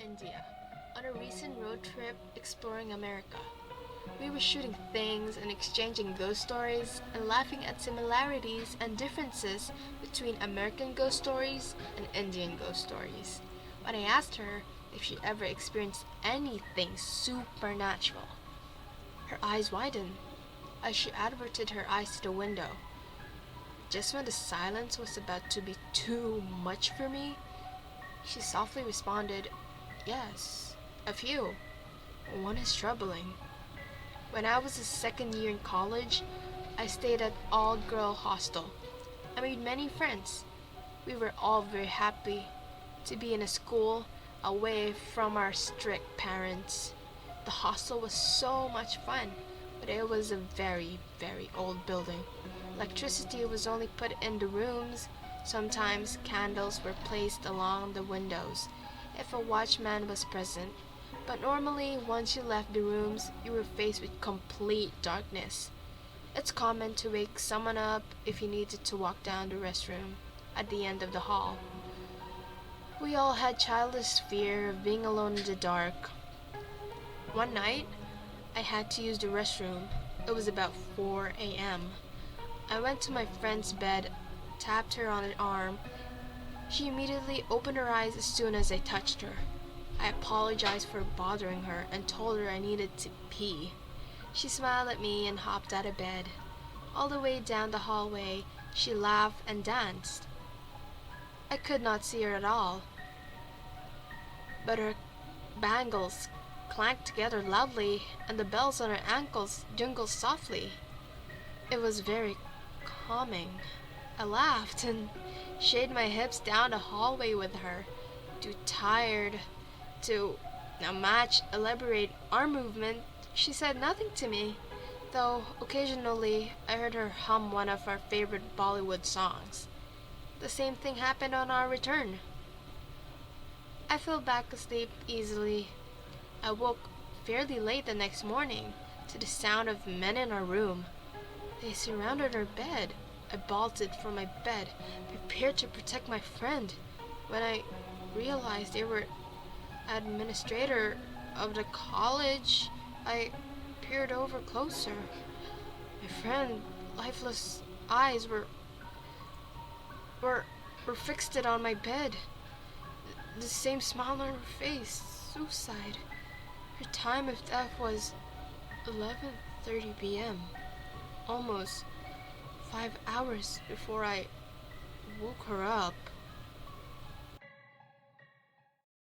India on a recent road trip exploring America. We were shooting things and exchanging ghost stories and laughing at similarities and differences between American ghost stories and Indian ghost stories. When I asked her if she ever experienced anything supernatural, her eyes widened as she averted her eyes to the window. Just when the silence was about to be too much for me, she softly responded, "Yes, a few. One is troubling. When I was a second year in college, I stayed at all-girl hostel. I made many friends. We were all very happy to be in a school away from our strict parents. The hostel was so much fun, but it was a very, very old building. Electricity was only put in the rooms. Sometimes candles were placed along the windows if a watchman was present, but normally once you left the rooms, you were faced with complete darkness. It's common to wake someone up if you needed to walk down the restroom at the end of the hall. We all had childish fear of being alone in the dark. One night, I had to use the restroom. It was about 4 a.m. I went to my friend's bed, tapped her on the arm. She immediately opened her eyes as soon as I touched her. I apologized for bothering her and told her I needed to pee. She smiled at me and hopped out of bed. All the way down the hallway, she laughed and danced. I could not see her at all, but her bangles clanked together loudly and the bells on her ankles jingled softly. It was very calming. I laughed and shaded my hips down the hallway with her, too tired to match elaborate arm movement. She said nothing to me, though occasionally I heard her hum one of our favorite Bollywood songs. The same thing happened on our return. I fell back asleep easily. I woke fairly late the next morning to the sound of men in our room. They surrounded our bed. I bolted from my bed, prepared to protect my friend. When I realized they were administrator of the college, I peered over closer. My friend's lifeless eyes were fixed on my bed. The same smile on her face. Suicide. Her time of death was 11:30 p.m. Almost 5 hours before I woke her up.